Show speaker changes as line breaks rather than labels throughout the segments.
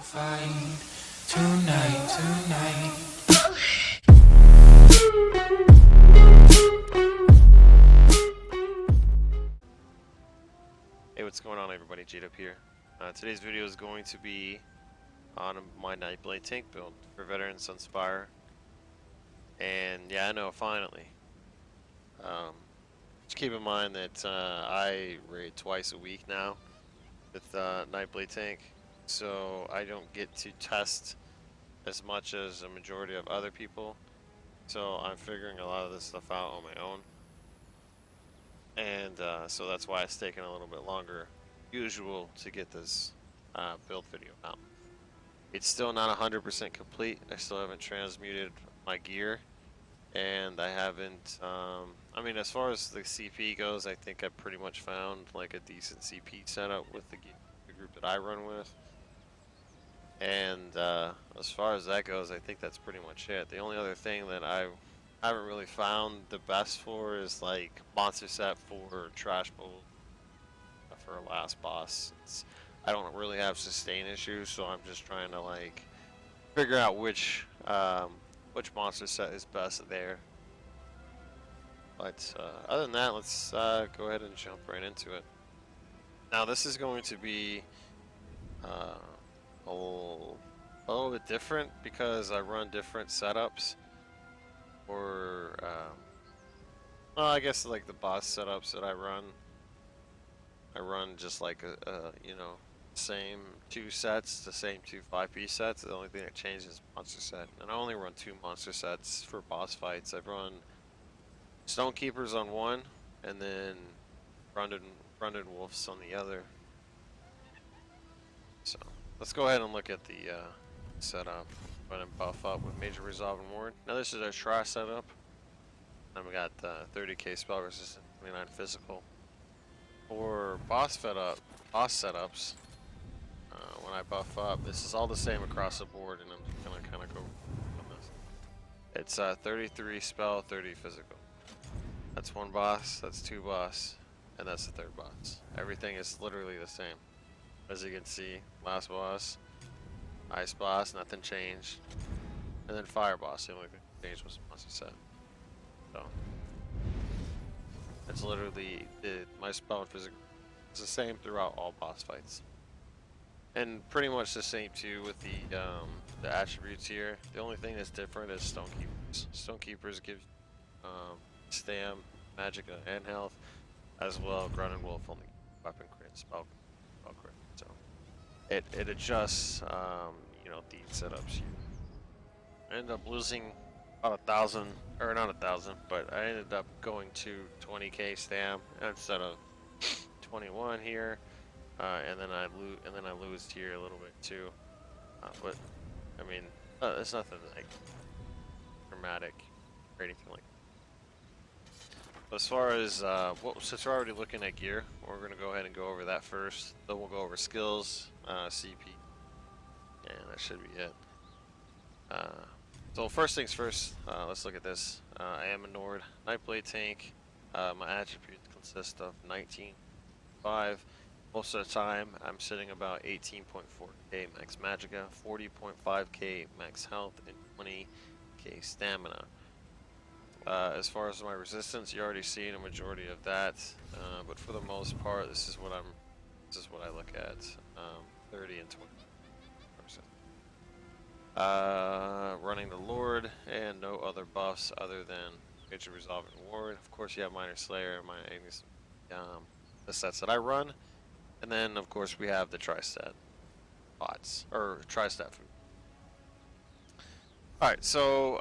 fight tonight.
Hey, what's going on, everybody? Jade up here. Today's video is going to be on my Nightblade tank build for Veterans Sunspire. And yeah, I know, finally. Just keep in mind that I raid twice a week now with Nightblade tank, so I don't get to test as much as a majority of other people. So I'm figuring a lot of this stuff out on my own. And so that's why it's taken a little bit longer usual to get this build video out. It's still not 100% complete. I still haven't transmuted my gear, and I haven't I mean, as far as the CP goes, I think I pretty much found like a decent CP setup with the group that I run with. And as far as that goes, I think that's pretty much it. The only other thing that I haven't really found the best for is like monster set for Trash Bowl for a last boss. I don't really have sustain issues, so I'm just trying to like figure out which monster set is best there. But other than that, let's go ahead and jump right into it. Now this is going to be a little bit different because I run different setups. Or well, I guess like the boss setups that I run just like a you know, same two sets, the same two 5-piece sets. The only thing that changes is monster set, and I only run 2 monster sets for boss fights. I've run Stone Keepers on one, and then Brunded Wolves on the other. So let's go ahead and look at the setup. Go ahead and buff up with Major Resolve and Ward. Now this is our Try setup. And we got 30k spell resistance, 29 physical. For boss setups, when I buff up, this is all the same across the board, and I'm just gonna kind of go on this. It's 33 spell, 30 physical. That's 1 boss, that's 2 boss, and that's the 3rd boss. Everything is literally the same. As you can see, last boss, ice boss, nothing changed, and then fire boss. The only thing changed was monster set. So it's literally my spell and physical is the same throughout all boss fights, and pretty much the same too with the attributes here. The only thing that's different is Stone Keepers. Stone Keepers give stam, magic, and health, as well. Grunt and Wolf only weapon crit, spell crit. So it adjusts you know, these setups here. I ended up losing about 1,000, or not 1,000, but I ended up going to 20k stam instead of 21 here, and then I lose here a little bit too. But I mean, it's nothing like dramatic or anything like that. As far as since we're already looking at gear, we're gonna go ahead and go over that first. Then we'll go over skills, CP, and that should be it. So first things first, let's look at this. I am a Nord Nightblade tank. My attributes consist of 19.5. Most of the time, I'm sitting about 18.4k max magicka, 40.5k max health, and 20k stamina. As far as my resistance, you already seen a majority of that, but for the most part, this is what I look at. 30 and 20%. Running the Lord and no other buffs other than Major Resolve and Ward. Of course, you have Minor Slayer, Minor Agnes, the sets that I run, and then of course we have the Tri-Stat bots or Tri-Stat food. Alright, so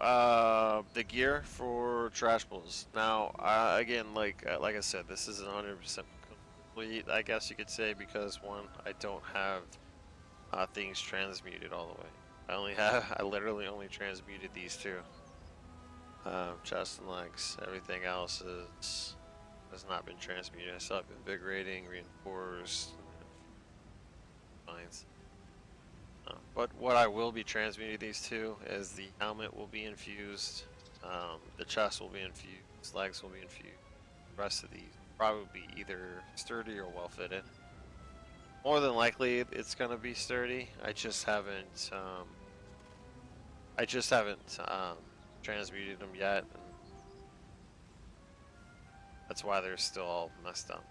the gear for Trash Bowls. Now, again, like I said, this isn't 100% complete, I guess you could say, because one, I don't have things transmuted all the way. I literally only transmuted these 2. Chest and legs. Everything else has not been transmuted. I still have invigorating, reinforced, mines. But what I will be transmuting these 2 is the helmet will be infused, the chest will be infused, legs will be infused. The rest of these probably be either sturdy or well fitted. more than likely it's gonna be sturdy. I just haven't transmuted them yet, and that's why they're still all messed up.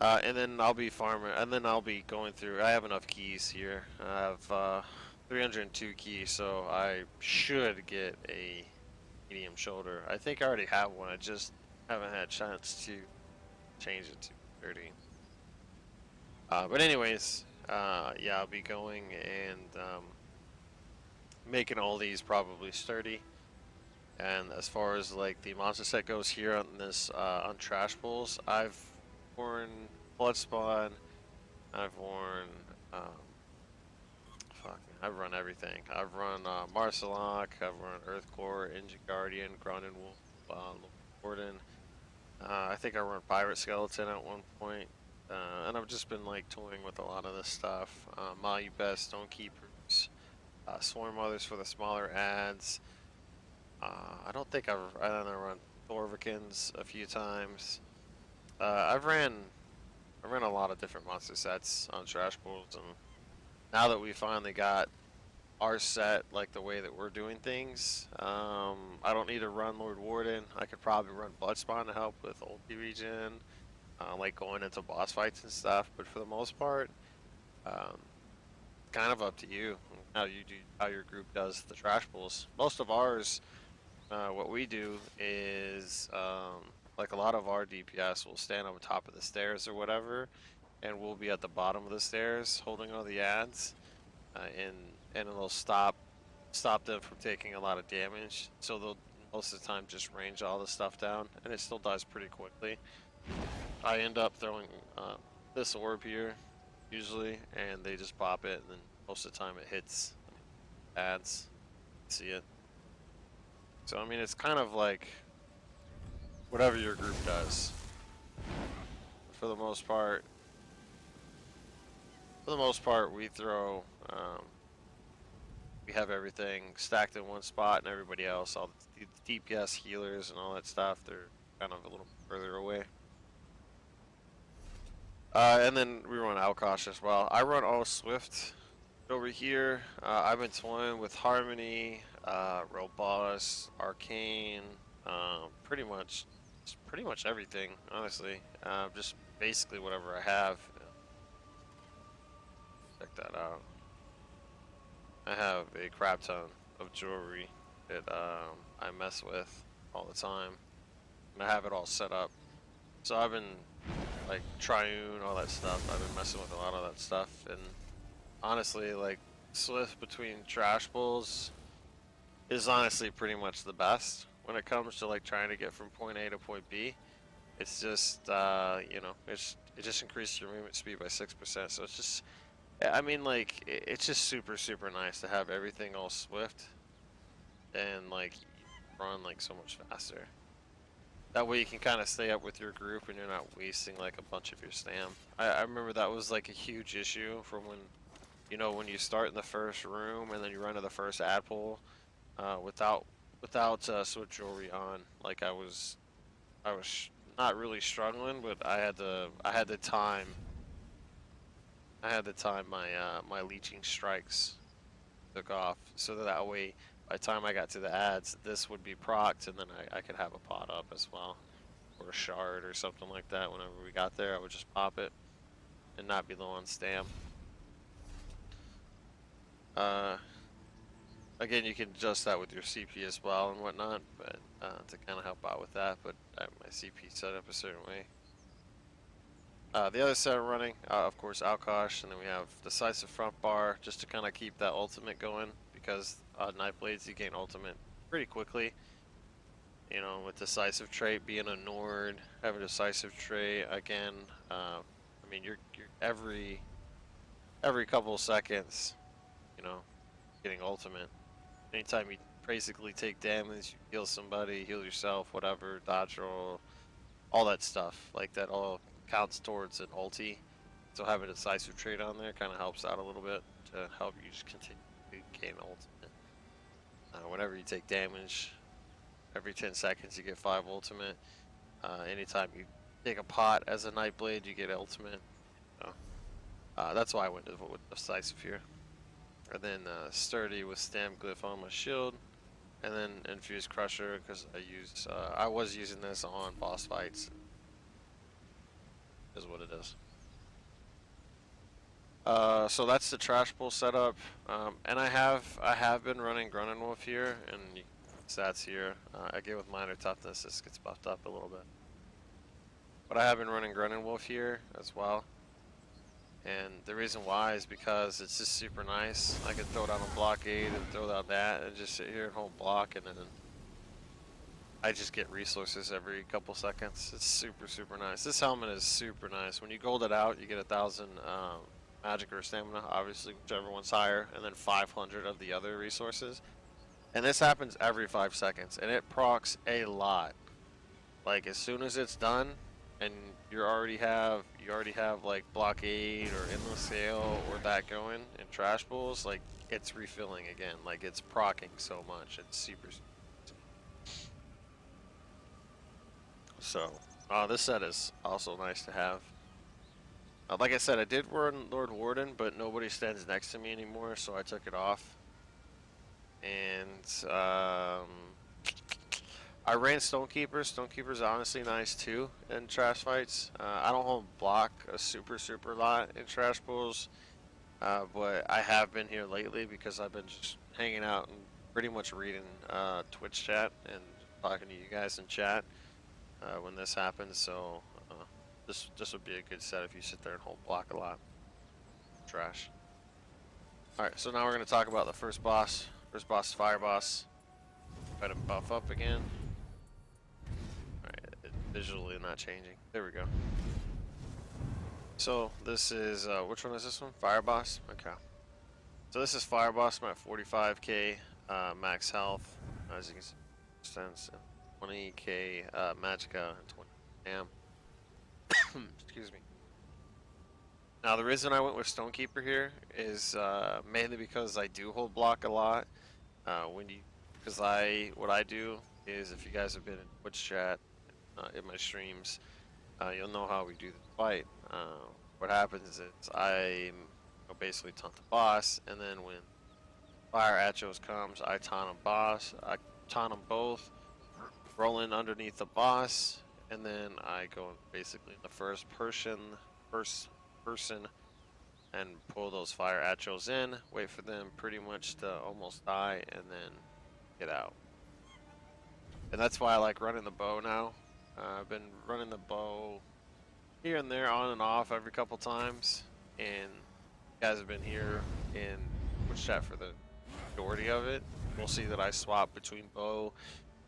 And then I'll be farming, and then I'll be going through. I have enough keys here. I have 302 keys, so I should get a medium shoulder. I think I already have one. I just haven't had a chance to change it to 30. But anyways, yeah, I'll be going and making all these probably sturdy. And as far as like the monster set goes here on this on Trash Bulls, I've worn Bloodspawn, I've worn I've run everything. I've run Marcelok, I've run Earthcore, Engine Guardian, Grondin Wolf, Warden. I think I run Pirate Skeleton at one point. And I've just been like toying with a lot of this stuff. Malubest, Stonekeepers, Swarm Mothers for the smaller ads. I don't think I've run Thorvikins a few times. I ran a lot of different monster sets on Trash Pools, and now that we finally got our set like the way that we're doing things, I don't need to run Lord Warden. I could probably run Bloodspawn to help with ulti regen, like going into boss fights and stuff. But for the most part, kind of up to you how your group does the Trash Pools. Most of ours. What we do is, like a lot of our DPS will stand on top of the stairs or whatever, and we'll be at the bottom of the stairs holding all the ads, and it'll stop them from taking a lot of damage. So they'll most of the time just range all the stuff down, and it still dies pretty quickly. I end up throwing this orb here, usually, and they just pop it, and then most of the time it hits ads. See it. So I mean, it's kind of like whatever your group does. For the most part, we throw, we have everything stacked in one spot, and everybody else, all the DPS healers and all that stuff, they're kind of a little further away. And then we run Alkosh as well. I run all Swift over here. I've been toying with Harmony, Robust, Arcane, pretty much everything, honestly. Just basically whatever I have. Check that out. I have a crap ton of jewelry that I mess with all the time, and I have it all set up. So I've been like Triune, all that stuff. I've been messing with a lot of that stuff, and honestly, like Swift between Trash Bulls is honestly pretty much the best when it comes to like trying to get from point A to point B. It's just you know, it just increases your movement speed by 6%. So it's just, I mean, like it's just super nice to have everything all Swift and like run like so much faster. That way you can kind of stay up with your group and you're not wasting like a bunch of your stam. I remember that was like a huge issue from when, you know, when you start in the first room and then you run to the first ad pool without switch jewelry on. Like I was not really struggling, but I had to time my leeching strikes took off, so that way by the time I got to the ads, this would be procced, and then I could have a pot up as well, or a shard or something like that. Whenever we got there, I would just pop it and not be low on stam. Again, you can adjust that with your CP as well and whatnot, but to kind of help out with that. But I have my CP set up a certain way. The other set I'm running, of course, Alkosh, and then we have Decisive Front Bar, just to kind of keep that ultimate going, because Night Blades, you gain ultimate pretty quickly. You know, with Decisive trait being a Nord, having Decisive trait, again, I mean, you're every couple of seconds, you know, getting ultimate. Anytime you basically take damage, you heal somebody, heal yourself, whatever, dodge roll, all that stuff, like that all counts towards an ulti. So having a decisive trait on there kind of helps out a little bit to help you just continue to gain ultimate. Whenever you take damage, every 10 seconds you get 5 ultimate. Anytime you take a pot as a Nightblade, you get ultimate. So, that's why I went with decisive here. And then sturdy with stamp glyph on my shield, and then infused crusher because I was using this on boss fights. Is what it is. So that's the trash pool setup, and I have been running Grunin Wolf here, and stats here. Again with minor toughness, this gets buffed up a little bit. But I have been running Grunin Wolf here as well, and the reason why is because it's just super nice. I can throw down a blockade and throw down that, and just sit here and hold block, and then I just get resources every couple seconds. It's super nice. This helmet is super nice. When you gold it out, you get 1,000 magic or stamina, obviously whichever one's higher, and then 500 of the other resources. And this happens every 5 seconds, and it procs a lot. Like as soon as it's done, and you already have like blockade or endless sale or that going in trash pools, like it's refilling again. Like it's proccing so much. It's super. So, this set is also nice to have. Like I said, I did run Lord Warden, but nobody stands next to me anymore, so I took it off. And I ran Stonekeeper. Stonekeeper's honestly nice too in trash fights. I don't hold block a super lot in trash pools, but I have been here lately because I've been just hanging out and pretty much reading Twitch chat and talking to you guys in chat. When this happens, so this would be a good set if you sit there and hold block a lot. Trash. Alright, so now we're going to talk about the first boss. First boss is Fire Boss. Try to buff up again. Alright, visually not changing. There we go. So this is, which one is this one? Fire Boss? Okay. So this is Fire Boss. I'm at 45k max health. As you can see, extends 20k magicka and 20 damn. Excuse me. Now the reason I went with Stonekeeper here is mainly because I do hold block a lot. What I do is, if you guys have been in Twitch chat in my streams, you'll know how we do the fight. What happens is I basically taunt the boss, and then when Fire Atros comes, I taunt them both, roll in underneath the boss, and then I go basically in the first person and pull those Fire Atros in, wait for them pretty much to almost die, and then get out. And that's why I like running the bow now. I've been running the bow here and there, on and off, every couple times, and you guys have been here in Twitch chat for the majority of it. We'll see that I swap between bow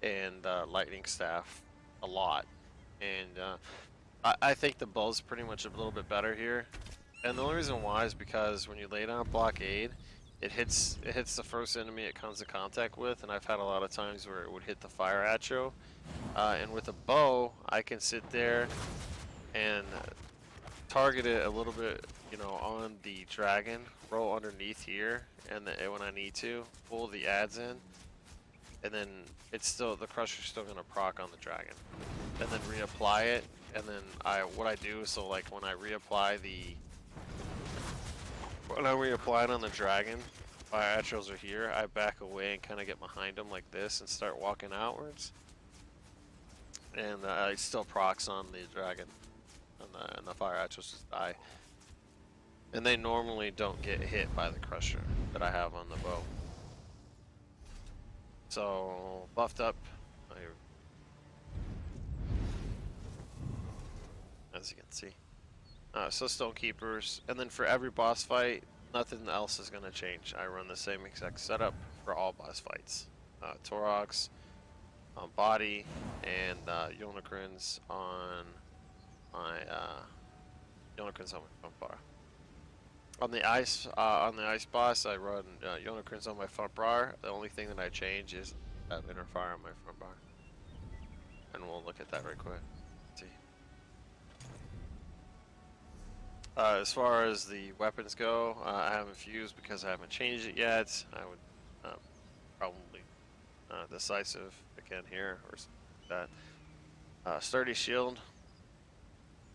and lightning staff a lot, and I think the bow's pretty much a little bit better here. And the only reason why is because when you lay down blockade, it hits the first enemy it comes in contact with, and I've had a lot of times where it would hit the Fire Atro. And with a bow, I can sit there and target it a little bit, on the dragon, roll underneath here, and when I need to, pull the adds in, and then the crusher's still gonna proc on the dragon, and then reapply it, and then what I do is, so like when I reapply it on the dragon, Fire Atros are here, I back away and kind of get behind them like this and start walking outwards, and it still procs on the dragon, and the Fire Atros just die. And they normally don't get hit by the crusher that I have on the bow. So, buffed up, as you can see. So Stonekeepers, and then for every boss fight, nothing else is going to change. I run the same exact setup for all boss fights. Torox on body, and Unicorns on my front bar. On the ice boss, I run Unicorns on my front bar. The only thing that I change is have inner fire on my front bar, and we'll look at that right quick. Let's see. As far as the weapons go, I haven't fused because I haven't changed it yet. I would probably decisive again here or something like that. Sturdy shield.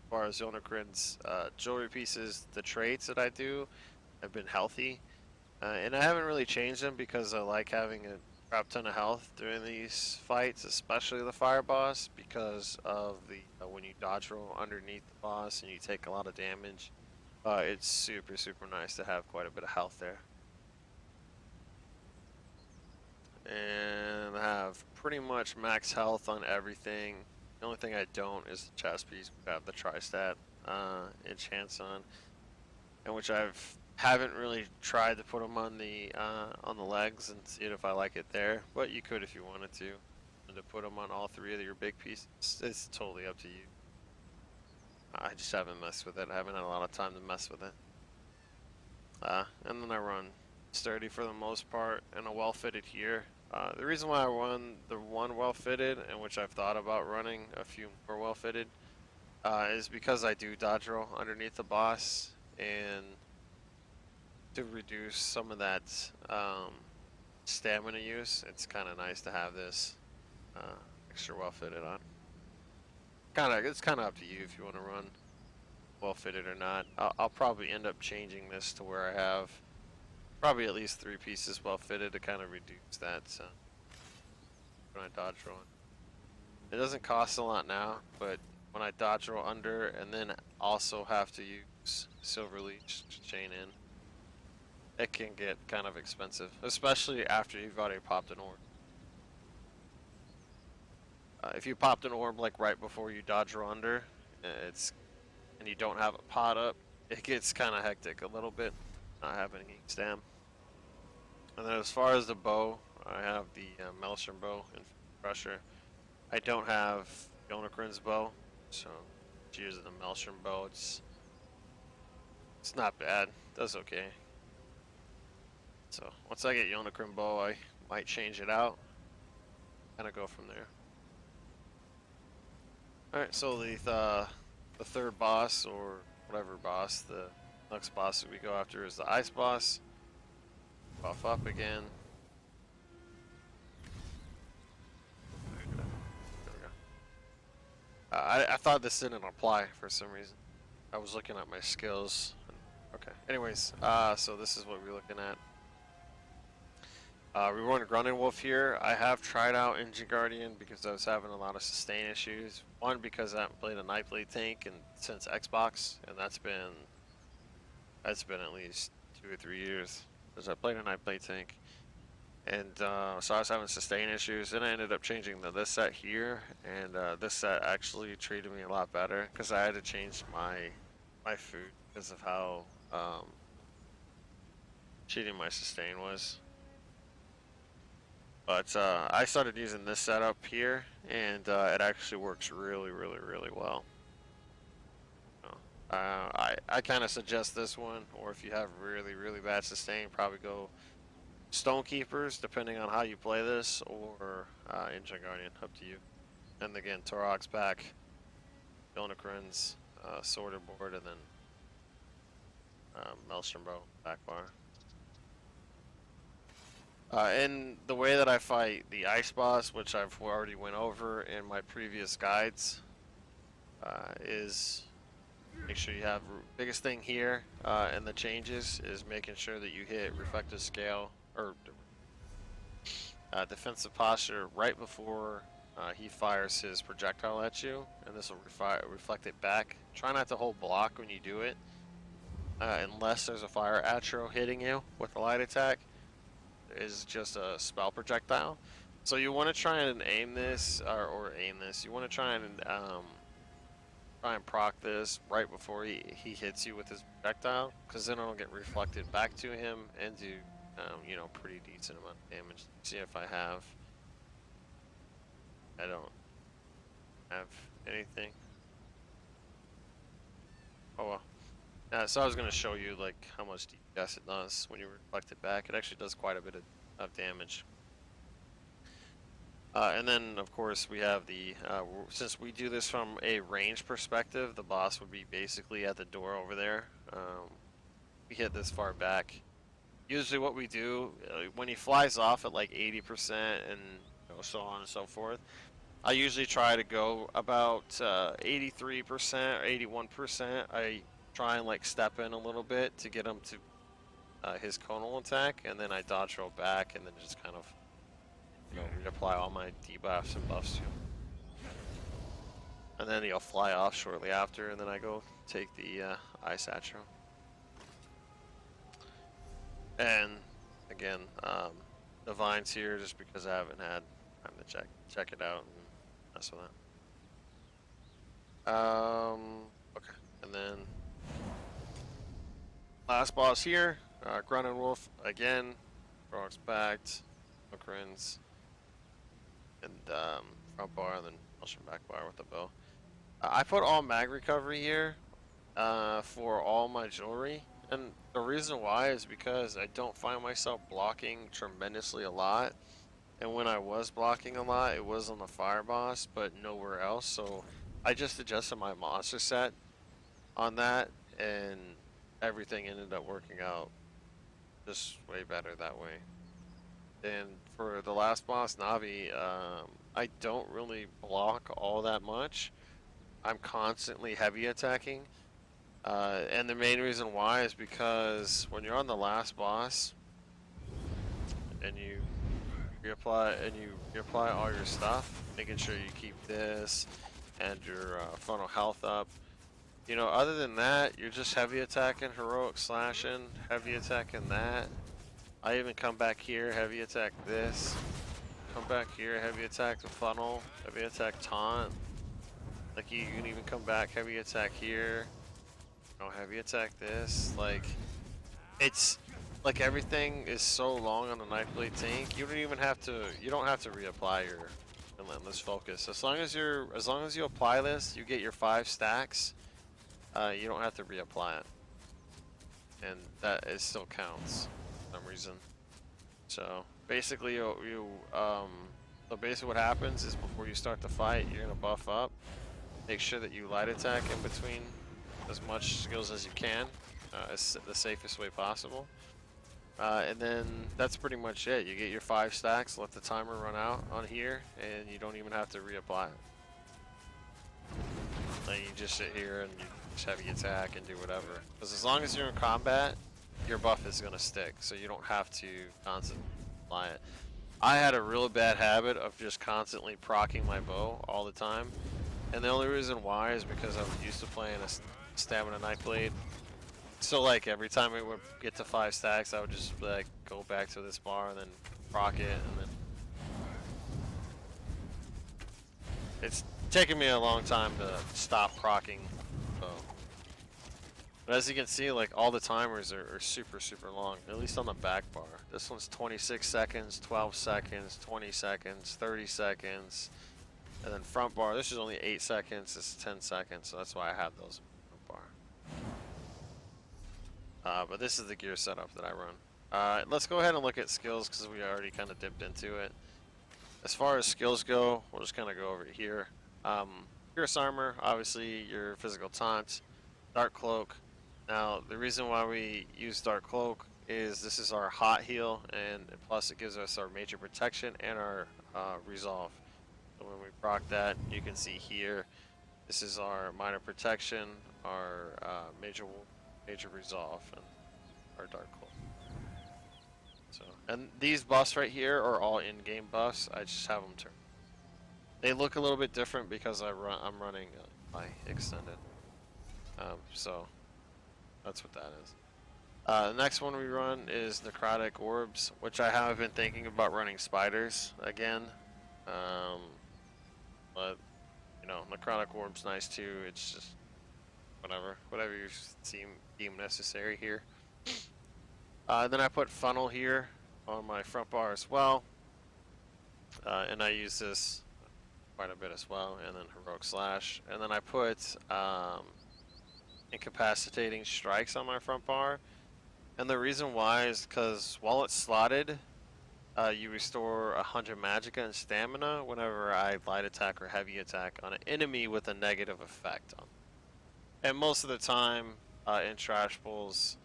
far as Yonagrin's jewelry pieces, the traits that I do have been healthy. And I haven't really changed them because I like having a crap ton of health during these fights, especially the fire boss, because of the when you dodge roll underneath the boss and you take a lot of damage. It's super nice to have quite a bit of health there. And I have pretty much max health on everything. The only thing I don't is the chest piece. We have the tri-stat enchants on, which haven't really tried to put them on the legs and see if I like it there. But you could if you wanted to put them on all three of your big pieces. It's totally up to you. I just haven't messed with it. I haven't had a lot of time to mess with it. And then I run sturdy for the most part and a well-fitted here. The reason why I run the one well-fitted, and which I've thought about running a few more well-fitted, is because I do dodge roll underneath the boss, and to reduce some of that stamina use, it's kind of nice to have this extra well-fitted on. It's kind of up to you if you want to run well-fitted or not. I'll probably end up changing this to where I have probably at least 3 pieces well-fitted to kind of reduce that when I dodge roll. It doesn't cost a lot now, but when I dodge roll under and then also have to use Silver Leech to chain in, it can get kind of expensive, especially after you've already popped an orb. If you popped an orb like right before you dodge roll under, and you don't have a pot up, it gets kind of hectic a little bit, not having any stam. And then as far as the bow, I have the Maelstrom bow and Crusher. I don't have Yonagrin's bow, so just using the Maelstrom bow. It's not bad. Does okay. So once I get Yonagrin bow, I might change it out. Kind of go from there. All right, so the third boss, or whatever boss, the next boss that we go after is the ice boss. Buff up again. There we go. I thought this didn't apply for some reason. I was looking at my skills. Okay. Anyways, so this is what we're looking at. We run Grunning Wolf here. I have tried out Engine Guardian because I was having a lot of sustain issues. One, because I haven't played a Nightblade tank since Xbox, and that's been at least 2 or 3 years since I played a Nightblade tank. And so I was having sustain issues. Then I ended up changing this set here, and this set actually treated me a lot better because I had to change my food because of how cheating my sustain was. But I started using this setup here, and it actually works really well. I kind of suggest this one, or if you have really bad sustain, probably go Stonekeepers, depending on how you play this, or Engine Guardian, up to you. And again, Torok's back, Yonagrin's Sorter board, and then Maelstrom bow back bar. And the way that I fight the ice boss, which I've already went over in my previous guides, is make sure you have biggest thing here and the changes is making sure that you hit reflective scale or defensive posture right before he fires his projectile at you, and this will reflect it back. Try not to hold block when you do it, unless there's a fire atro hitting you with a light attack. Is just a spell projectile. So you want to try and aim this, or aim this. You want to try and proc this right before he hits you with his projectile, because then it'll get reflected back to him and do you know, pretty decent amount of damage. See if I don't have anything. Oh well. So I was going to show you like how much DPS it does when you reflect it back. It actually does quite a bit of damage. And then of course we have the, since we do this from a range perspective, the boss would be basically at the door over there. We hit this far back. Usually what we do, when he flies off at like 80% and so on and so forth, I usually try to go about 83% or 81%. I try and like step in a little bit to get him to his conal attack, and then I dodge roll back, and then just kind of, you know, reapply all my debuffs and buffs to him. And then he'll fly off shortly after, and then I go take the ice atro. And again, the vines here, just because I haven't had time to check it out and mess with that. Okay, and then last boss here, Grunt and Wolf again, Frogs backed, Okrins, and front bar, and then motion back bar with the bow. I put all mag recovery here for all my jewelry, and the reason why is because I don't find myself blocking tremendously a lot, and when I was blocking a lot, it was on the fire boss, but nowhere else. So I just adjusted my monster set on that, and everything ended up working out just way better that way. And for the last boss, Navi, I don't really block all that much. I'm constantly heavy attacking. And the main reason why is because when you're on the last boss and you reapply all your stuff, making sure you keep this and your funnel health up. You know, other than that, you're just heavy attacking, heroic slashing, heavy attacking that. I even come back here, heavy attack this. Come back here, heavy attack the funnel, heavy attack taunt. Like you can even come back, heavy attack here. No, heavy attack this. Like, it's like everything is so long on the knife blade tank. You don't even have to. You don't have to reapply your relentless focus. As long as you apply this, you get your 5 stacks. You don't have to reapply it, and that it still counts for some reason. So basically, so basically what happens is before you start the fight, you're gonna buff up. Make sure that you light attack in between as much skills as you can, as the safest way possible. And then that's pretty much it. You get your 5 stacks, let the timer run out on here, and you don't even have to reapply it. Like you just sit here and you just heavy attack and do whatever. Because as long as you're in combat, your buff is gonna stick, so you don't have to constantly apply it. I had a real bad habit of just constantly proccing my bow all the time, and the only reason why is because I was used to playing a stamina knife blade. So like every time we would get to 5 stacks, I would just like go back to this bar and then proc it, and then it's taken me a long time to stop proccing. So, but as you can see, like all the timers are super long, at least on the back bar. This one's 26 seconds, 12 seconds, 20 seconds, 30 seconds, and then front bar. This is only 8 seconds. This is 10 seconds, so that's why I have those front bar. But this is the gear setup that I run. Let's go ahead and look at skills because we already kind of dipped into it. As far as skills go, we'll just kind of go over here. Pierce armor, obviously your physical taunt, dark cloak. Now the reason why we use dark cloak is this is our hot heal, and plus it gives us our major protection and our resolve. So when we proc that, you can see here, this is our minor protection, our major resolve, and our dark cloak. So, and these buffs right here are all in-game buffs. I just have them turned. They look a little bit different because I'm running my extended. So that's what that is. The next one we run is Necrotic Orbs, which I have been thinking about running spiders again. But you know, Necrotic Orbs nice too. It's just whatever you deem necessary here. Then I put funnel here on my front bar as well, and I use this quite a bit as well. And then heroic slash, and then I put incapacitating strikes on my front bar. And the reason why is because while it's slotted, you restore 100 magicka and stamina whenever I light attack or heavy attack on an enemy with a negative effect on. And most of the time in trash pulls,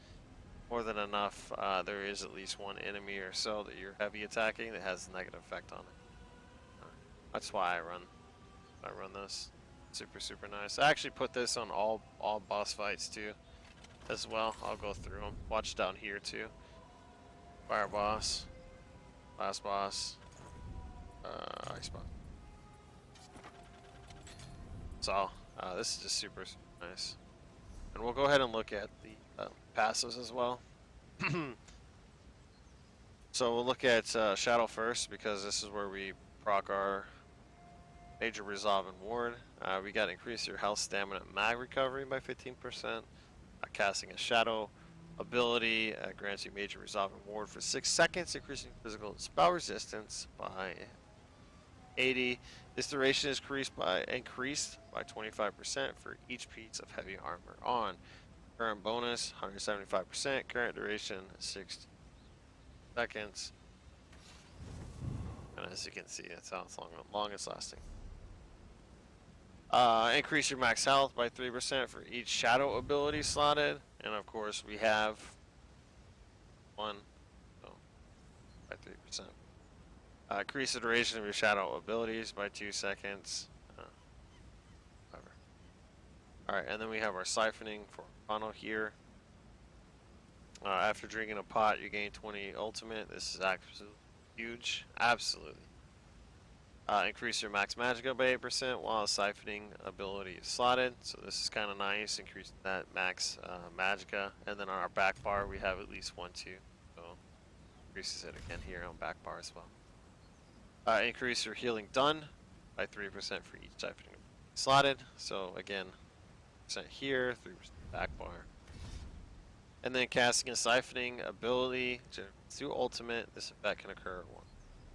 more than enough, there is at least one enemy or so that you're heavy attacking that has a negative effect on it. That's why I run I run this. Super nice. I actually put this on all boss fights too, as well. I'll go through them. Watch down here too. Fire boss, last boss, ice boss. So this is just super nice. And we'll go ahead and look at the passives as well. So we'll look at Shadow first, because this is where we proc our Major Resolve and Ward. We got increase your health, stamina, and mag recovery by 15%. Casting a Shadow ability grants you Major Resolve and Ward for 6 seconds, increasing physical spell resistance by 80. This duration is increased by 25% for each piece of heavy armor on. Current bonus 175%. Current duration 60 seconds. And as you can see, that's how it's longest lasting. Increase your max health by 3% for each shadow ability slotted. And of course, we have one, so by 3%. Increase the duration of your shadow abilities by 2 seconds. Alright, and then we have our siphoning for funnel here. After drinking a pot, you gain 20 ultimate. This is absolutely huge. Absolutely. Increase your max magicka by 8% while siphoning ability is slotted. So this is kind of nice. Increase that max magicka. And then on our back bar, we have at least 1, 2. So increases it again here on back bar as well. Increase your healing done by 3% for each siphoning slotted. So again, percent here, 3% back bar. And then casting a siphoning ability through ultimate, this effect can occur in 1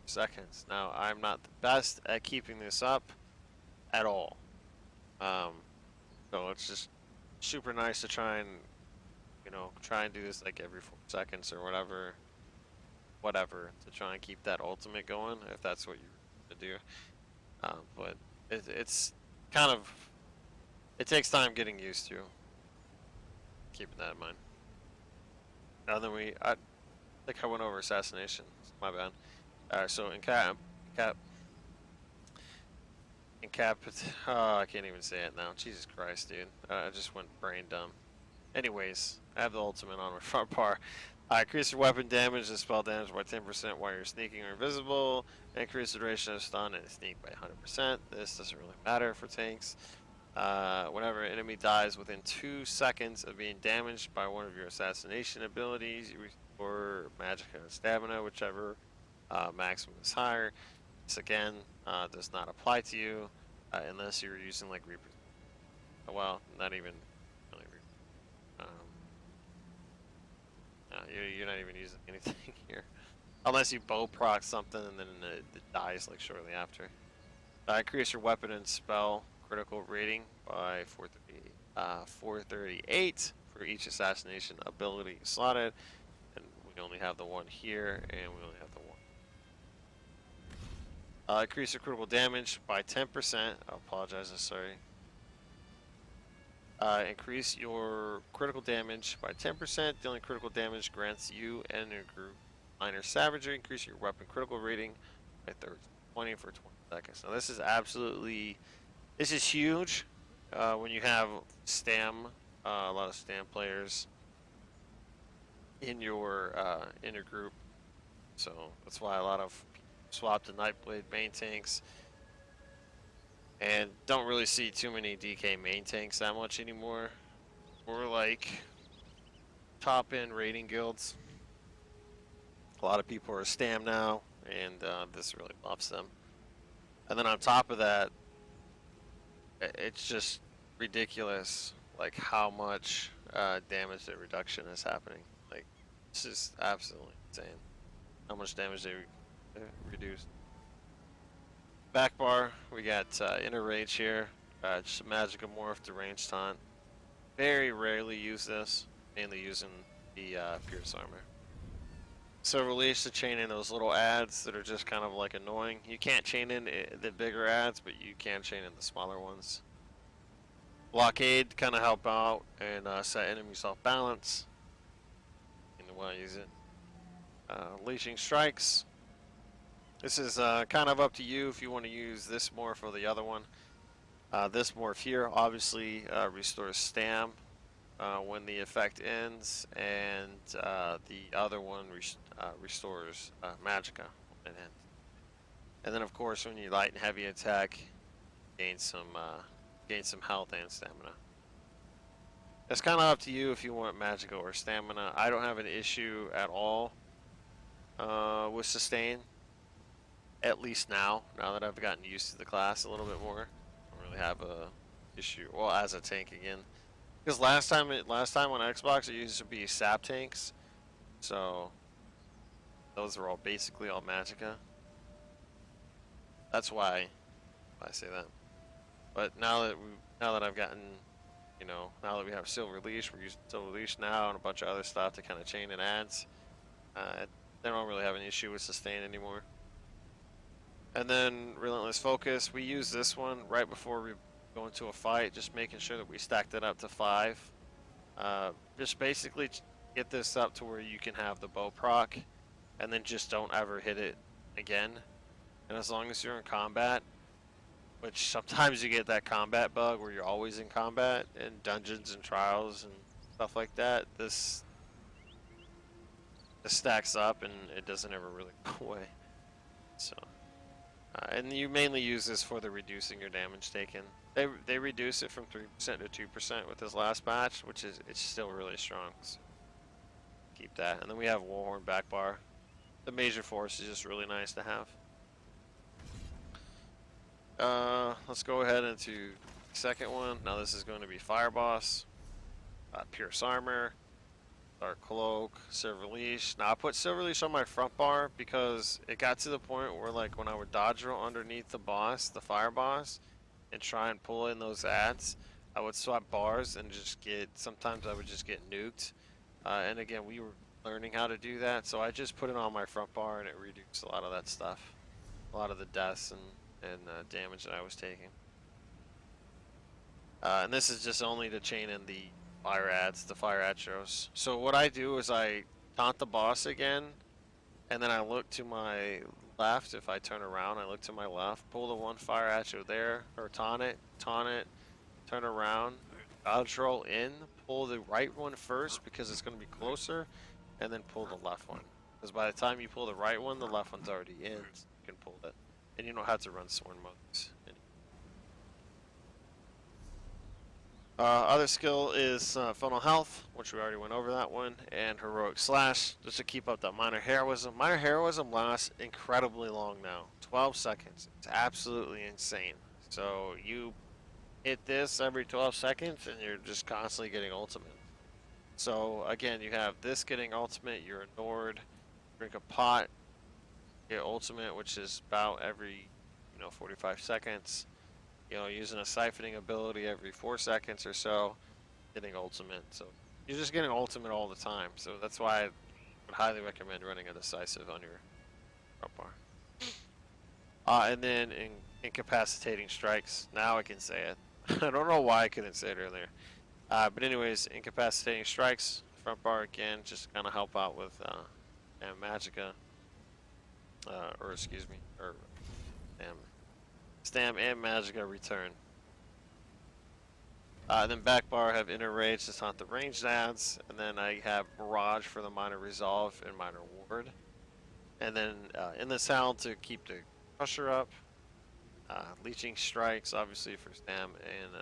seconds. Now, I'm not the best at keeping this up at all. So it's just super nice to try and, do this like every 4 seconds or whatever, to try and keep that ultimate going, if that's what you're to do. But it's kind of, it takes time getting used to. Keeping that in mind. Now then I think I went over assassination. My bad. So I can't even say it now. Jesus Christ, dude. I just went brain dumb. Anyways, I have the ultimate on my front bar. Increase your weapon damage and spell damage by 10% while you're sneaking or invisible. Increase the duration of stun and sneak by 100%. This doesn't really matter for tanks. Whenever an enemy dies within 2 seconds of being damaged by one of your assassination abilities, you restore magicka and stamina, whichever maximum is higher. This again does not apply to you unless you're using like Reaper. Well, not even really. You're not even using anything here, unless you bow proc something and then it dies like shortly after. Increase your weapon and spell critical rating by 438 for each assassination ability slotted, and we only have the one here, and we only have the one. Increase your critical damage by 10%. I apologize, I'm sorry. Increase your critical damage by 10%. Dealing critical damage grants you and your group minor savagery. Increase your weapon critical rating by 20 for 20 seconds. Now this is huge when you have a lot of stam players in your group. So that's why a lot of people swap to Nightblade main tanks, and don't really see too many DK main tanks that much anymore. We're like top end raiding guilds. A lot of people are stam now, and this really buffs them. And then on top of that, it's just ridiculous, like how much damage reduction is happening. Like, it's just absolutely insane how much damage they reduced. Back bar, we got inner rage here. Just a magicka morph to range taunt. Very rarely use this, mainly using the Pierce armor. So release to chain in those little ads that are just kind of like annoying. You can't chain in the bigger ads, but you can chain in the smaller ones. Blockade kind of help out and set enemies off balance. You want to use it. Leashing strikes. This is kind of up to you if you want to use this more for the other one. This morph here obviously restores stam when the effect ends, and the other one restores magicka when it ends. And then of course when you light and heavy attack, gain some health and stamina. It's kind of up to you if you want magicka or stamina. I don't have an issue at all with sustain. At least now that I've gotten used to the class a little bit more, I don't really have a issue. Well, as a tank again, because last time on Xbox it used to be sap tanks, so those are all basically all magicka. That's why I say that. But now that I've gotten, now that we have Silver Leash, we're using Silver Leash now and a bunch of other stuff to kind of chain in ads. I don't really have an issue with sustain anymore. And then Relentless Focus, we use this one right before we go into a fight, just making sure that we stacked it up to 5. Just basically get this up to where you can have the bow proc, and then just don't ever hit it again. And as long as you're in combat, which sometimes you get that combat bug where you're always in combat in dungeons and trials and stuff like that, this stacks up and it doesn't ever really go away. So. And you mainly use this for the reducing your damage taken. They reduce it from 3% to 2% with this last patch, which is it's still really strong. So keep that. And then we have Warhorn back bar. The major force is just really nice to have. Let's go ahead into the second one. Now this is going to be Fire Boss, Pierce Armor, Dark Cloak, Silver Leash. Now I put Silver Leash on my front bar because it got to the point where like when I would dodge roll underneath the boss, the fire boss, and try and pull in those ads, I would swap bars and sometimes I would just get nuked. And again, we were learning how to do that, so I just put it on my front bar and it reduced a lot of that stuff. A lot of the deaths and damage that I was taking. And this is just only to chain in the fire atros. So what I do is I taunt the boss again, and then I look to my left. If I turn around, I look to my left, pull the one fire atro there, or taunt it, turn around, dodge roll in, pull the right one first because it's going to be closer, and then pull the left one. Because by the time you pull the right one, the left one's already in, so you can pull it. And you don't have to run Sworn modes. Other skill is Funnel Health, which we already went over that one, and Heroic Slash, just to keep up that Minor Heroism. Minor Heroism lasts incredibly long now, 12 seconds. It's absolutely insane. So you hit this every 12 seconds, and you're just constantly getting ultimate. So again, you have this getting ultimate, you're a Nord, drink a pot, get ultimate, which is about every 45 seconds. Using a siphoning ability every 4 seconds or so, getting ultimate. So you're just getting ultimate all the time. So that's why I would highly recommend running a decisive on your front bar. And then incapacitating strikes. Now I can say it. I don't know why I couldn't say it earlier. But anyways, incapacitating strikes, front bar again, just kind of help out with magicka. Stam and magicka return. Then back bar, have inner rage to taunt the ranged ads, and then I have barrage for the minor resolve and minor ward, and then in the sound to keep the crusher up. Leeching strikes obviously for stam and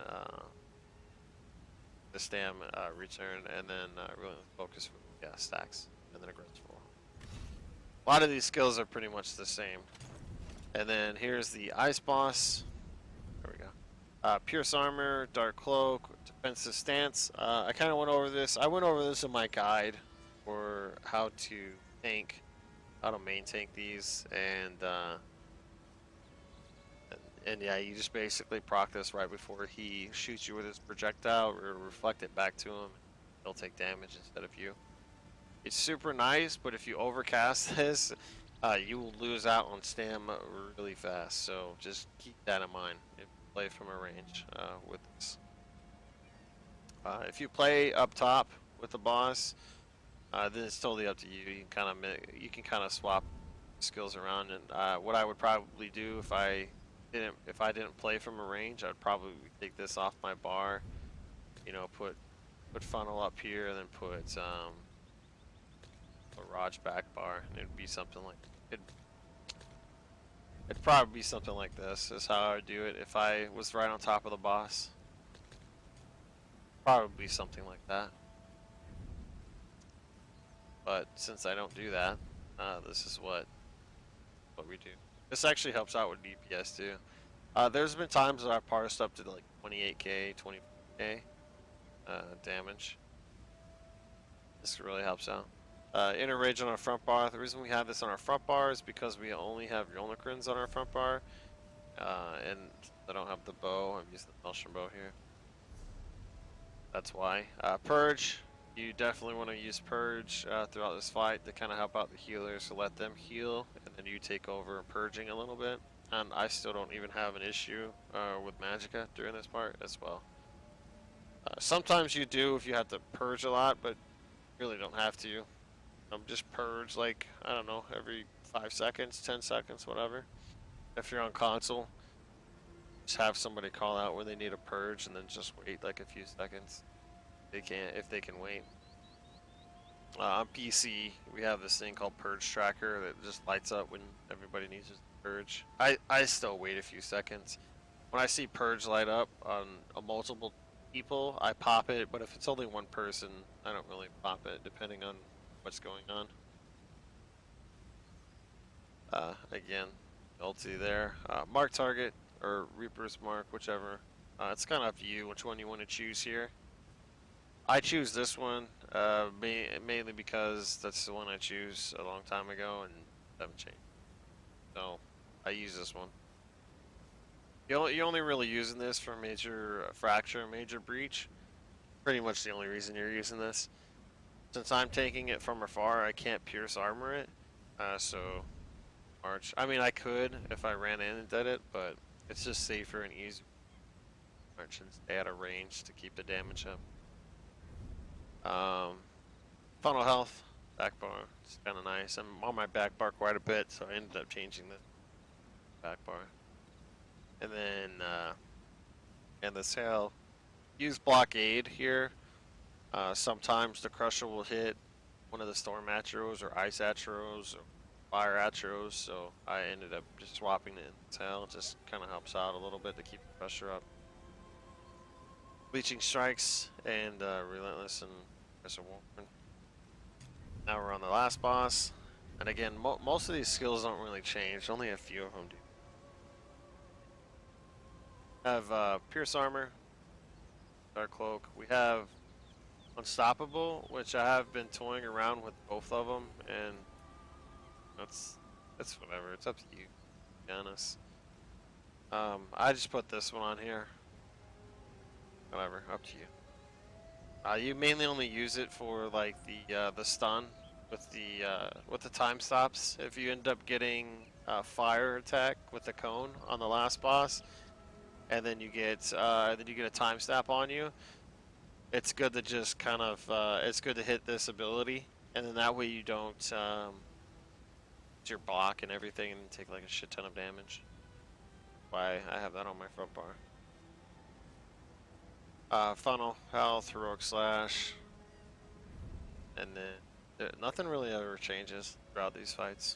the stam return, and then really focus for stacks, and then aggressive. A lot of these skills are pretty much the same. And then here's the Ice Boss. There we go. Pierce Armor, Dark Cloak, Defensive Stance. I kind of went over this. I went over this in my guide for how to tank, how to main tank these, and yeah, you just basically proc this right before he shoots you with his projectile, or reflect it back to him. He'll take damage instead of you. It's super nice, but if you overcast this, you will lose out on stam really fast, so just keep that in mind if you play from a range with this. If you play up top with the boss, then it's totally up to you. You can kind of swap skills around, and what I would probably do if I if I didn't play from a range, I'd probably take this off my bar, you know, put funnel up here, and then put a Raj back bar, and it'd be something like it'd probably be something like this. Is how I would do it if I was right on top of the boss. Probably something like that. But since I don't do that, this is what we do. This actually helps out with DPS too. There's been times that I've parsed up to like 28k, 24k damage. This really helps out. Inner rage on our front bar. The reason we have this on our front bar is because we only have Yolnikrins on our front bar. And I don't have the bow. I'm using the Maelstrom bow here. That's why. Purge. You definitely want to use Purge throughout this fight to kind of help out the healers, to let them heal, and then you take over purging a little bit. And I still don't even have an issue with Magicka during this part as well. Sometimes you do if you have to purge a lot, but you really don't have to. Just purge like, I don't know, every 5 seconds, 10 seconds, whatever. If you're on console, just have somebody call out when they need a purge and then just wait like a few seconds. If they can wait. On PC, we have this thing called Purge Tracker that just lights up when everybody needs to purge. I still wait a few seconds. When I see Purge light up on multiple people, I pop it, but if it's only one person, I don't really pop it, depending on what's going on. Again, ulti there. Mark target, or Reaper's mark, whichever. It's kind of up to you which one you want to choose here. I choose this one, mainly because that's the one I choose a long time ago and haven't changed. So, I use this one. You're only really using this for major fracture, major breach. Pretty much the only reason you're using this. Since I'm taking it from afar, I can't pierce armor it. So, March. I mean, I could if I ran in and did it, but it's just safer and easier. March and stay out of range to keep the damage up. Funnel health, back bar, it's kind of nice. I'm on my back bar quite a bit, so I ended up changing the back bar. And then, and this hell, use blockade here. Sometimes the crusher will hit one of the storm atros or ice atros or fire atros, so I ended up just swapping it in this hell. It just kind of helps out a little bit to keep the pressure up. Bleaching strikes and relentless and Warren. Now we're on the last boss, and again, most of these skills don't really change. Only a few of them do. Have pierce armor, dark cloak. We have unstoppable, which I have been toying around with both of them, and that's whatever. It's up to you, to be honest. I just put this one on here. Whatever, up to you. You mainly only use it for like the stun with the time stops. If you end up getting fire attack with the cone on the last boss, and then you get a time stop on you, it's good to just kind of it's good to hit this ability, and then that way you don't your block and everything and take like a shit ton of damage. Why I have that on my front bar. Funnel, health, heroic slash, and then nothing really ever changes throughout these fights.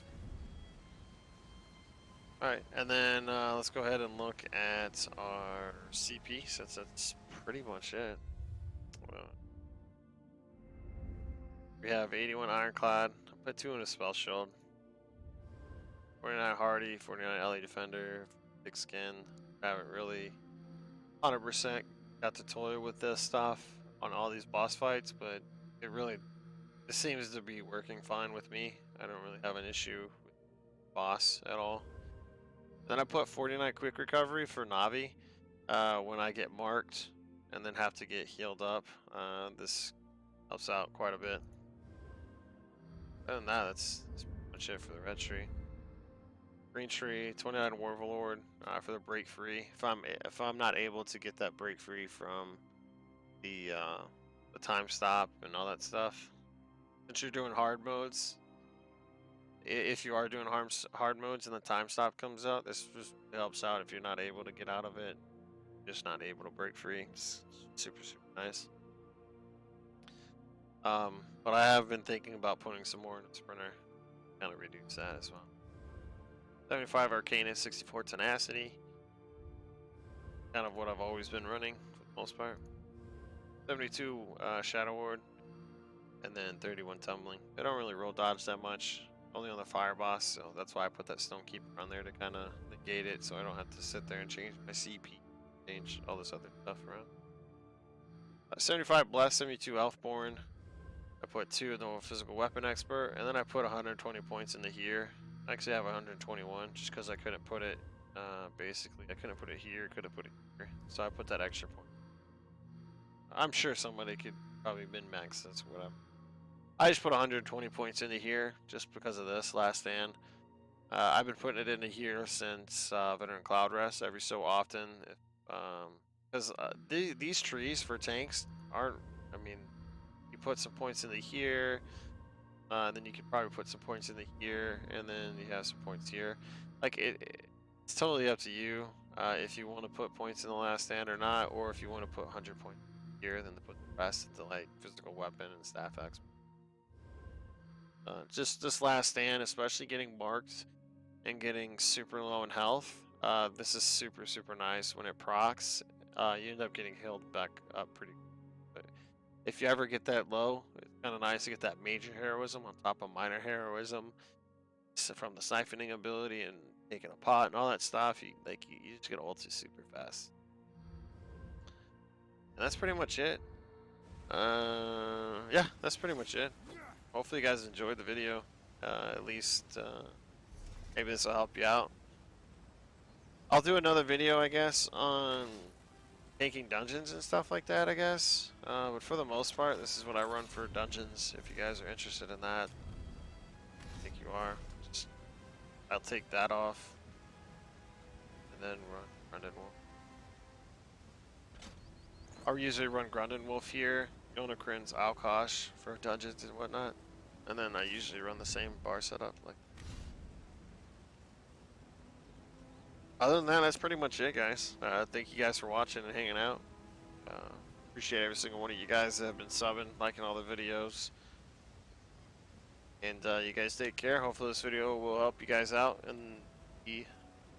Alright, and then let's go ahead and look at our CP, since that's pretty much it. We have 81 Ironclad, put 2 in a Spell Shield, 49 Hardy, 49 LA Defender, thick skin. Haven't really 100% got to toy with this stuff on all these boss fights, but it seems to be working fine with me. I don't really have an issue with boss at all. Then I put 49 quick recovery for Navi when I get marked and then have to get healed up. This helps out quite a bit. Other than that, that's pretty much it for the red tree. Green tree, 29 Warlord for the break free. If I'm not able to get that break free from the time stop and all that stuff, since you're doing hard modes, if you are doing hard modes and the time stop comes out, this just helps out if you're not able to get out of it, just not able to break free. It's super nice. But I have been thinking about putting some more in the sprinter, kind of reduce that as well. 75 Arcanus, 64 Tenacity, kind of what I've always been running for the most part. 72 Shadow Ward, and then 31 Tumbling. They don't really roll dodge that much, only on the Fire Boss, so that's why I put that Stonekeeper on there to kind of negate it, so I don't have to sit there and change my CP, change all this other stuff around. 75 Bless, 72 Elfborn. I put 2 in the Physical Weapon Expert, and then I put 120 points into here. I actually have 121, just because I couldn't put it, basically, I couldn't put it here, could have put it here. So I put that extra point. I'm sure somebody could probably min-max this, whatever. I just put 120 points into here, just because of this last stand. I've been putting it into here since Veteran Cloud Rest every so often. Because these trees for tanks aren't, I mean, you put some points into here, then you could probably put some points into here, and then you have some points here. Like, it's totally up to you if you want to put points in the last stand or not, or if you want to put 100 points here, then to put the rest into, like, Physical Weapon and Staff Expert. Just this last stand, especially getting marked and getting super low in health, this is super nice. When it procs, you end up getting healed back up pretty quick. But if you ever get that low, it's kind of nice to get that major heroism on top of minor heroism from the siphoning ability and taking a pot and all that stuff. You just get ulti super fast. And that's pretty much it. Yeah, that's pretty much it. Hopefully you guys enjoyed the video. At least maybe this will help you out. I'll do another video, I guess, on taking dungeons and stuff like that, I guess. But for the most part, this is what I run for dungeons. If you guys are interested in that, I think you are. I'll take that off and then run Grundenwolf. I'll usually run Grundenwolf here, Yonakrin's Alkosh for dungeons and whatnot, and then I usually run the same bar setup. Like, other than that, that's pretty much it, guys. Thank you guys for watching and hanging out. Appreciate every single one of you guys that have been subbing, liking all the videos. And you guys take care. Hopefully this video will help you guys out in the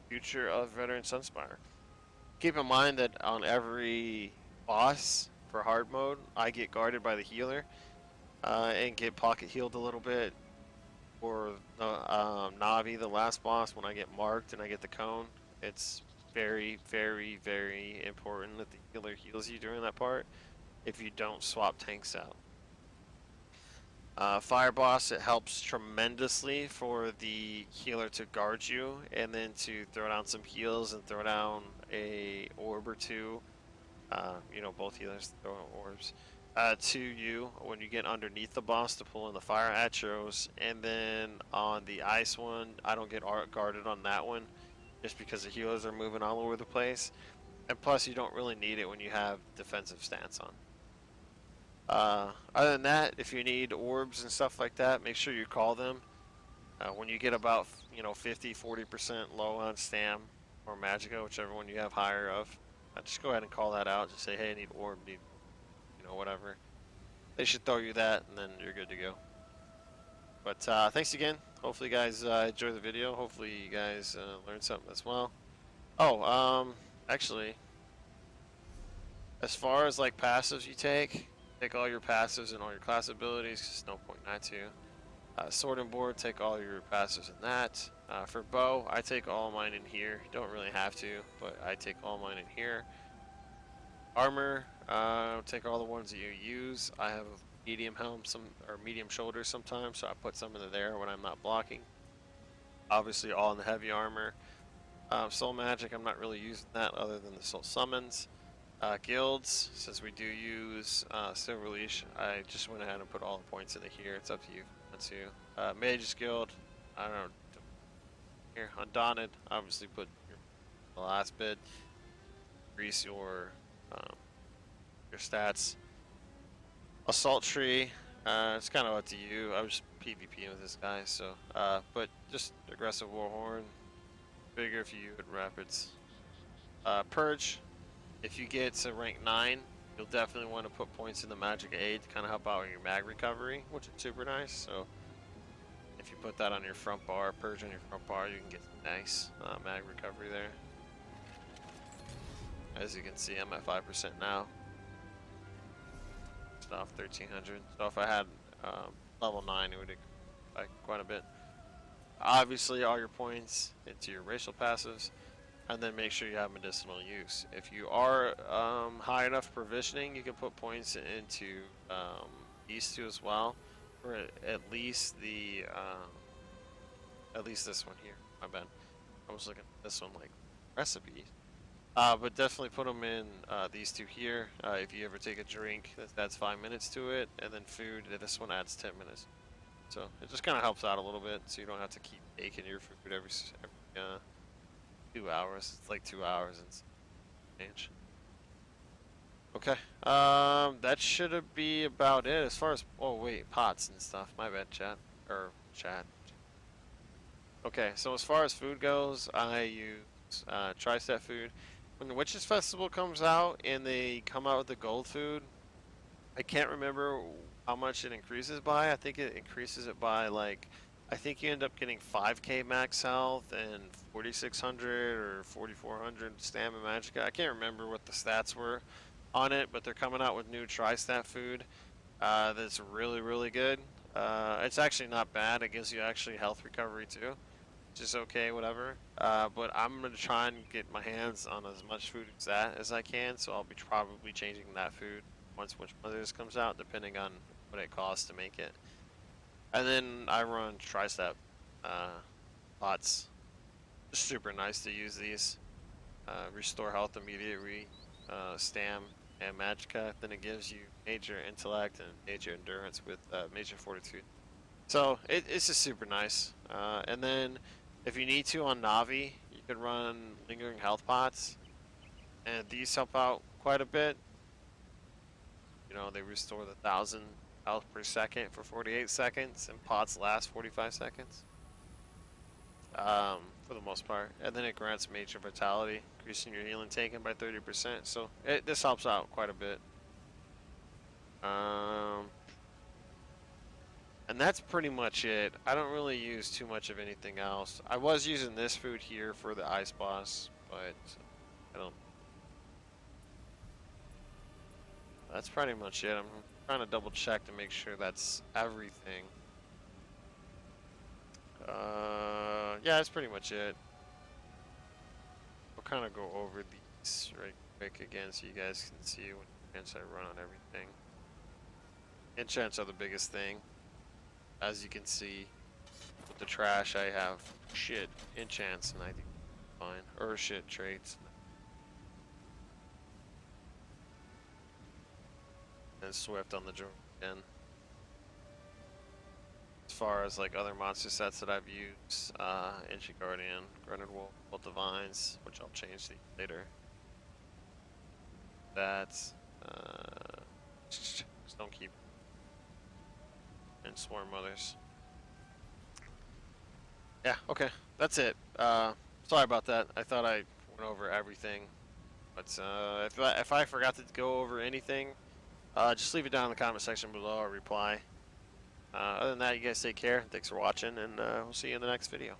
future of Veteran Sunspire. Keep in mind that on every boss for hard mode, I get guarded by the healer and get pocket healed a little bit. Or Navi, the last boss, when I get marked and I get the cone, it's very important that the healer heals you during that part if you don't swap tanks out. Fire boss, it helps tremendously for the healer to guard you and then to throw down some heals and throw down a orb or two. You know, both healers throw out orbs to you when you get underneath the boss to pull in the fire atros. And then on the ice one, I don't get guarded on that one just because the healers are moving all over the place. And plus, you don't really need it when you have defensive stance on. Other than that, if you need orbs and stuff like that, make sure you call them. When you get about 50-40% low on Stam or Magica, whichever one you have higher of, just go ahead and call that out. Just say, hey, I need orb, need whatever. They should throw you that, and then you're good to go. But thanks again. Hopefully you guys enjoy the video. Hopefully you guys learned something as well. Oh, actually, as far as like passives you take all your passives and all your class abilities, because no point not to. Sword and board, take all your passives in that. For bow, I take all mine in here. You don't really have to, but I take all mine in here. Armor, take all the ones that you use. I have a medium helm, or medium shoulders sometimes, so I put some into there when I'm not blocking. Obviously, all in the heavy armor. Soul magic, I'm not really using that other than the soul summons. Guilds, since we do use Silver Leash, I just went ahead and put all the points into here. It's up to you. Mage's Guild, I don't know. Here, Undaunted, obviously put the last bid. Increase your stats. Assault Tree, It's kind of up to you. I was just PvPing with this guy, so but just aggressive warhorn, bigger if you in rapids. Purge. If you get to rank 9, you'll definitely want to put points in the magic aid to kind of help out with your mag recovery, which is super nice. So if you put that on your front bar, purge on your front bar, you can get some nice mag recovery there. As you can see, I'm at 5% now. Just off 1300. So if I had level 9, it would increase quite a bit. Obviously, all your points into your racial passives, and then make sure you have medicinal use. If you are high enough provisioning, you can put points into these two as well, or at least the at least this one here. My bad. I was looking at this one like recipes. But definitely put them in these two here. If you ever take a drink, that's 5 minutes to it, and then food, this one adds 10 minutes. So it just kind of helps out a little bit, so you don't have to keep taking your food every 2 hours. It's like 2 hours and change. Okay. That should be about it as far as. Oh wait, pots and stuff. My bad, chat or chat. Okay, so as far as food goes, I use tri-stat food. When the Witches Festival comes out and they come out with the gold food, I can't remember how much it increases by. I think it increases it by like, I think you end up getting 5k max health and 4600 or 4400 stamina magicka. I can't remember what the stats were on it, but they're coming out with new tri-stat food that's really, really good. It's actually not bad. It gives you actually health recovery too. Just okay, whatever. But I'm gonna try and get my hands on as much food as that as I can, so I'll be probably changing that food once Witch Mothers comes out, depending on what it costs to make it. And then I run tri-stat pots. Super nice to use these. Restore health immediately, stam and magicka. Then it gives you major intellect and major endurance with major fortitude. So it's just super nice. And then if you need to on Navi, you can run lingering health pots, and these help out quite a bit. You know, they restore the 1000 health per second for 48 seconds, and pots last 45 seconds. For the most part. And then it grants major vitality, increasing your healing taken by 30%. So this helps out quite a bit. And that's pretty much it. I don't really use too much of anything else. I was using this food here for the ice boss, but I don't. That's pretty much it. I'm trying to double check to make sure that's everything. Yeah, that's pretty much it. We'll kind of go over these right quick again so you guys can see what enchants I run on everything. Enchants are the biggest thing. As you can see, with the trash I have shit enchants and I think fine. Or shit traits. And Swift on the drone again. As far as like other monster sets that I've used, Ancient Guardian, Grunted Wolf, Bolt Divines, which I'll change later. That's Stonekeeper and Swarm Mothers. Yeah, okay, that's it. Sorry about that. I thought I went over everything, but if I forgot to go over anything, just leave it down in the comment section below or reply. Other than that, you guys take care. Thanks for watching, and we'll see you in the next video.